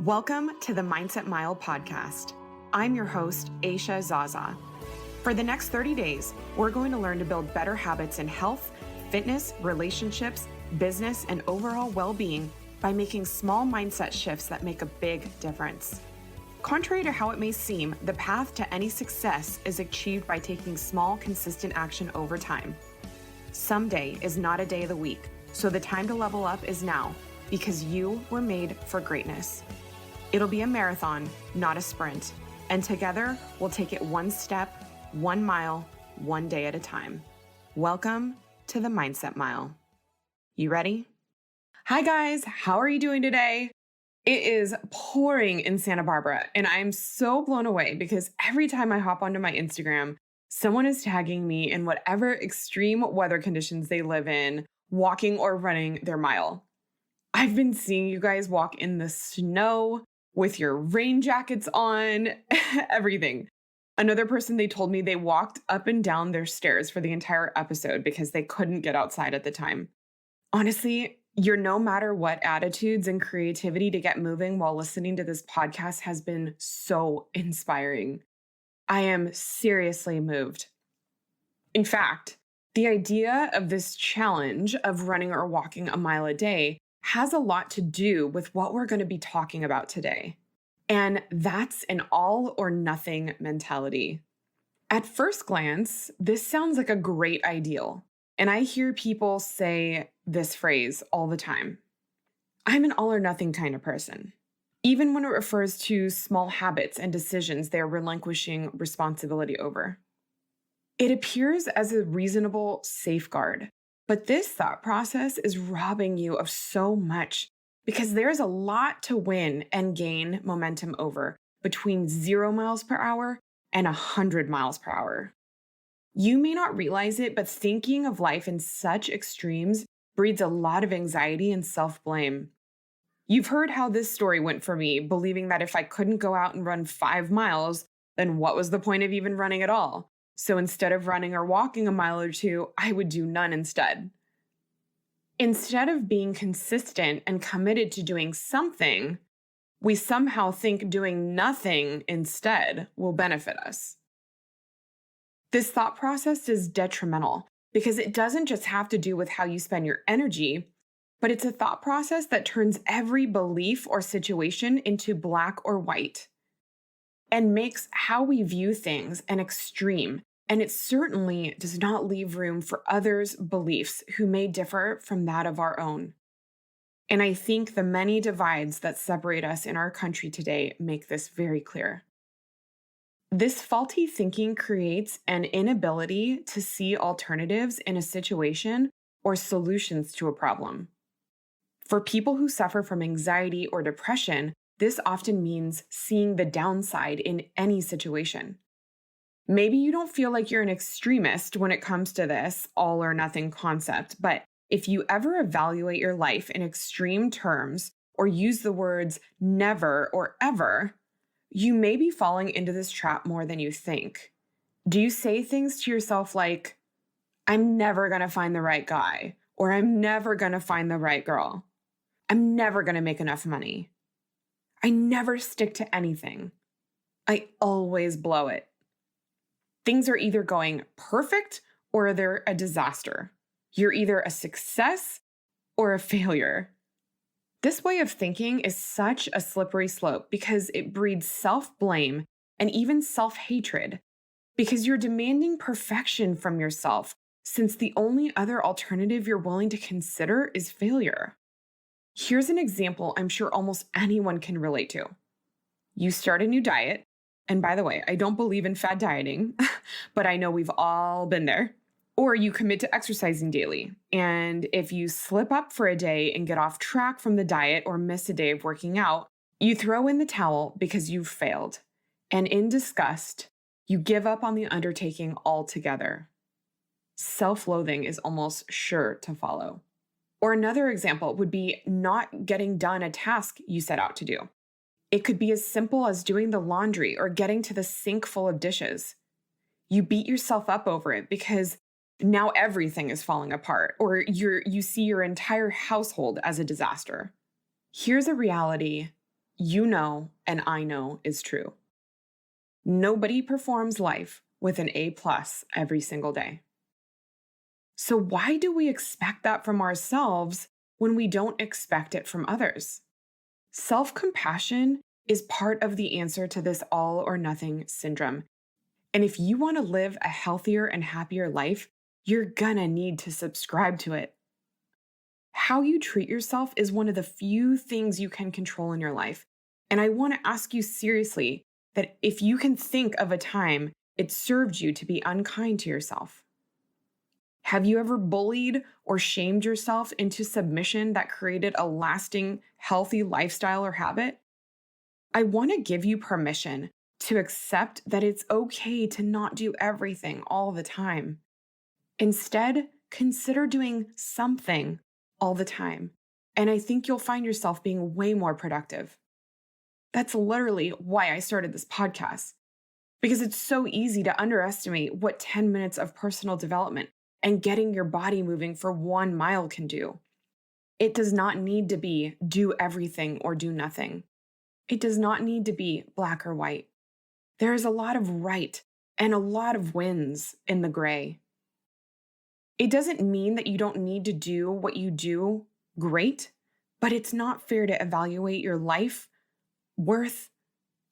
Welcome to the Mindset Mile podcast. I'm your host, Aisha Zaza. For the next 30 days, we're going to learn to build better habits in health, fitness, relationships, business, and overall well-being by making small mindset shifts that make a big difference. Contrary to how it may seem, the path to any success is achieved by taking small, consistent action over time. Someday is not a day of the week, so the time to level up is now, because you were made for greatness. It'll be a marathon, not a sprint, and together we'll take it one step, 1 mile, one day at a time. Welcome to the Mindset Mile. You ready? Hi guys, how are you doing today? It is pouring in Santa Barbara, and I'm so blown away because every time I hop onto my Instagram, someone is tagging me in whatever extreme weather conditions they live in, walking or running their mile. I've been seeing you guys walk in the snow with your rain jackets on, everything. Another person, they told me they walked up and down their stairs for the entire episode because they couldn't get outside at the time. Honestly, your no matter what attitudes and creativity to get moving while listening to this podcast has been so inspiring. I am seriously moved. In fact, the idea of this challenge of running or walking a mile a day has a lot to do with what we're going to be talking about today. And that's an all or nothing mentality. At first glance, this sounds like a great ideal. And I hear people say this phrase all the time. I'm an all or nothing kind of person. Even when it refers to small habits and decisions they're relinquishing responsibility over. It appears as a reasonable safeguard. But this thought process is robbing you of so much because there's a lot to win and gain momentum over between 0 miles per hour and 100 miles per hour. You may not realize it, but thinking of life in such extremes breeds a lot of anxiety and self-blame. You've heard how this story went for me, believing that if I couldn't go out and run 5 miles, then what was the point of even running at all? So instead of running or walking a mile or two, I would do none instead. Instead of being consistent and committed to doing something, we somehow think doing nothing instead will benefit us. This thought process is detrimental because it doesn't just have to do with how you spend your energy, but it's a thought process that turns every belief or situation into black or white and makes how we view things an extreme. And it certainly does not leave room for others' beliefs who may differ from that of our own. And I think the many divides that separate us in our country today make this very clear. This faulty thinking creates an inability to see alternatives in a situation or solutions to a problem. For people who suffer from anxiety or depression, this often means seeing the downside in any situation. Maybe you don't feel like you're an extremist when it comes to this all or nothing concept, but if you ever evaluate your life in extreme terms or use the words never or ever, you may be falling into this trap more than you think. Do you say things to yourself like, I'm never going to find the right guy, or I'm never going to find the right girl. I'm never going to make enough money. I never stick to anything. I always blow it. Things are either going perfect or they're a disaster. You're either a success or a failure. This way of thinking is such a slippery slope because it breeds self-blame and even self-hatred because you're demanding perfection from yourself since the only other alternative you're willing to consider is failure. Here's an example I'm sure almost anyone can relate to. You start a new diet, and by the way, I don't believe in fad dieting, but I know we've all been there. Or you commit to exercising daily. And if you slip up for a day and get off track from the diet or miss a day of working out, you throw in the towel because you've failed. And in disgust, you give up on the undertaking altogether. Self-loathing is almost sure to follow. Or another example would be not getting done a task you set out to do. It could be as simple as doing the laundry or getting to the sink full of dishes. You beat yourself up over it because now everything is falling apart, or you see your entire household as a disaster. Here's a reality you know and I know is true. Nobody performs life with an A+ every single day. So why do we expect that from ourselves when we don't expect it from others? Self-compassion is part of the answer to this all or nothing syndrome. And if you want to live a healthier and happier life, you're gonna need to subscribe to it. How you treat yourself is one of the few things you can control in your life. And I want to ask you seriously that if you can think of a time it served you to be unkind to yourself. Have you ever bullied or shamed yourself into submission that created a lasting, healthy lifestyle or habit? I want to give you permission to accept that it's okay to not do everything all the time. Instead, consider doing something all the time, and I think you'll find yourself being way more productive. That's literally why I started this podcast, because it's so easy to underestimate what 10 minutes of personal development and getting your body moving for 1 mile can do. It does not need to be do everything or do nothing. It does not need to be black or white. There is a lot of right and a lot of wins in the gray. It doesn't mean that you don't need to do what you do great, but it's not fair to evaluate your life, worth,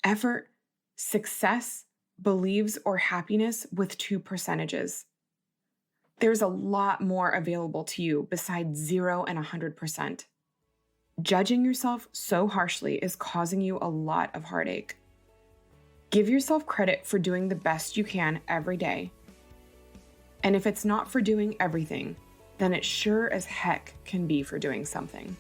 effort, success, beliefs, or happiness with 2 percentages. There's a lot more available to you besides 0 and 100%. Judging yourself so harshly is causing you a lot of heartache. Give yourself credit for doing the best you can every day. And if it's not for doing everything, then it sure as heck can be for doing something.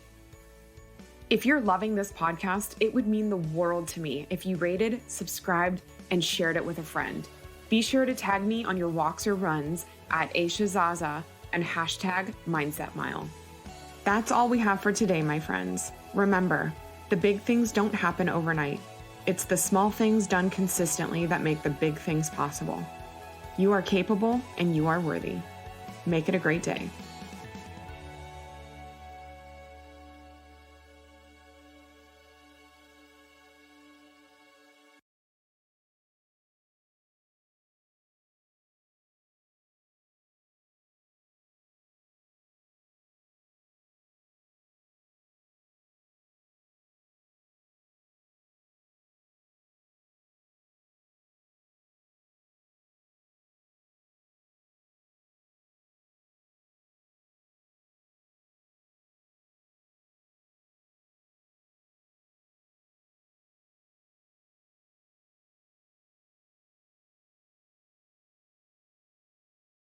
If you're loving this podcast, it would mean the world to me if you rated, subscribed, and shared it with a friend. Be sure to tag me on your walks or runs at Aisha Zaza and hashtag Mindset Mile. That's all we have for today, my friends. Remember, the big things don't happen overnight. It's the small things done consistently that make the big things possible. You are capable and you are worthy. Make it a great day.